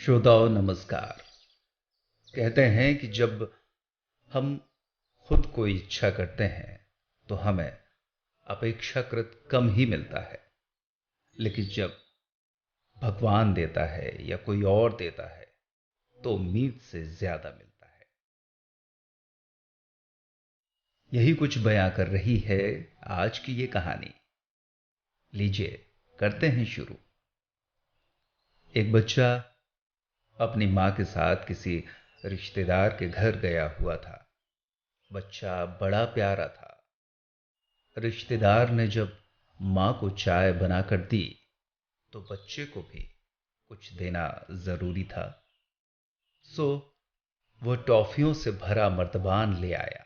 श्रोताओं नमस्कार। कहते हैं कि जब हम खुद कोई इच्छा करते हैं तो हमें अपेक्षाकृत कम ही मिलता है, लेकिन जब भगवान देता है या कोई और देता है तो उम्मीद से ज्यादा मिलता है। यही कुछ बयां कर रही है आज की ये कहानी। लीजिए करते हैं शुरू। एक बच्चा अपनी मां के साथ किसी रिश्तेदार के घर गया हुआ था। बच्चा बड़ा प्यारा था। रिश्तेदार ने जब मां को चाय बनाकर दी तो बच्चे को भी कुछ देना जरूरी था। सो वह टॉफियों से भरा मर्तबान ले आया।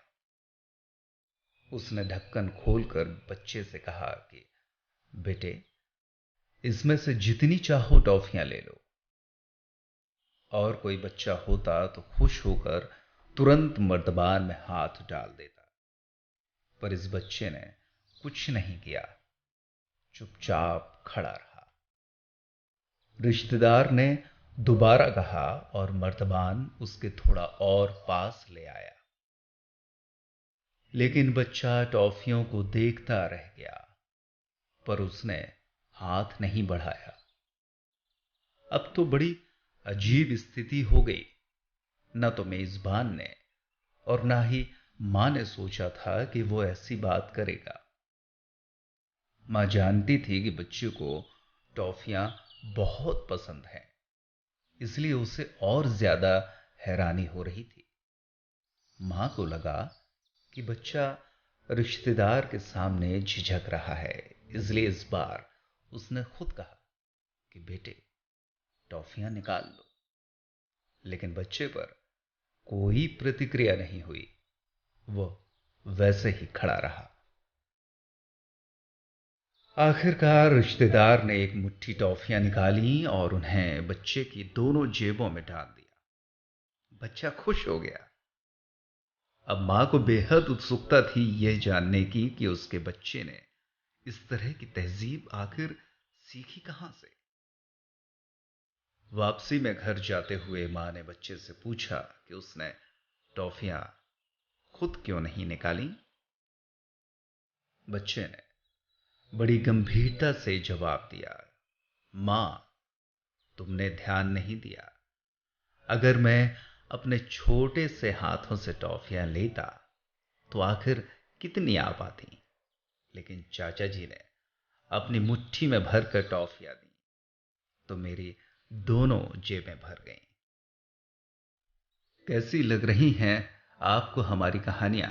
उसने ढक्कन खोलकर बच्चे से कहा कि बेटे, इसमें से जितनी चाहो टॉफियां ले लो। और कोई बच्चा होता तो खुश होकर तुरंत मर्तबान में हाथ डाल देता, पर इस बच्चे ने कुछ नहीं किया, चुपचाप खड़ा रहा। रिश्तेदार ने दोबारा कहा और मर्तबान उसके थोड़ा और पास ले आया, लेकिन बच्चा टॉफियों को देखता रह गया, पर उसने हाथ नहीं बढ़ाया। अब तो बड़ी अजीब स्थिति हो गई। न तो मेजबान ने और ना ही मां ने सोचा था कि वो ऐसी बात करेगा। मां जानती थी कि बच्चे को टॉफियां बहुत पसंद हैं, इसलिए उसे और ज्यादा हैरानी हो रही थी। मां को लगा कि बच्चा रिश्तेदार के सामने झिझक रहा है, इसलिए इस बार उसने खुद कहा कि बेटे, टॉफियां निकाल लो। लेकिन बच्चे पर कोई प्रतिक्रिया नहीं हुई। वह वैसे ही खड़ा रहा। आखिरकार रिश्तेदार ने एक मुट्ठी टॉफियां निकाली और उन्हें बच्चे की दोनों जेबों में डाल दिया। बच्चा खुश हो गया। अब मां को बेहद उत्सुकता थी यह जानने की कि उसके बच्चे ने इस तरह की तहजीब आखिर सीखी कहां से। वापसी में घर जाते हुए मां ने बच्चे से पूछा कि उसने टॉफियां खुद क्यों नहीं निकाली। बच्चे ने बड़ी गंभीरता से जवाब दिया, मां, तुमने ध्यान नहीं दिया। अगर मैं अपने छोटे से हाथों से टॉफियां लेता तो आखिर कितनी आ पाती, लेकिन चाचा जी ने अपनी मुट्ठी में भरकर टॉफियां दी तो मेरी दोनों जेबें भर गईं। कैसी लग रही हैं आपको हमारी कहानियां?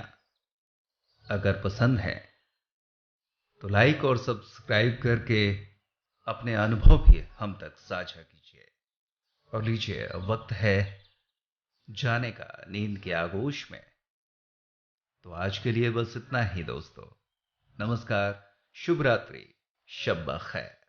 अगर पसंद है तो लाइक और सब्सक्राइब करके अपने अनुभव भी हम तक साझा कीजिए। और लीजिए, अब वक्त है जाने का नींद के आगोश में। तो आज के लिए बस इतना ही दोस्तों। नमस्कार, शुभ रात्रि, शब ब खैर।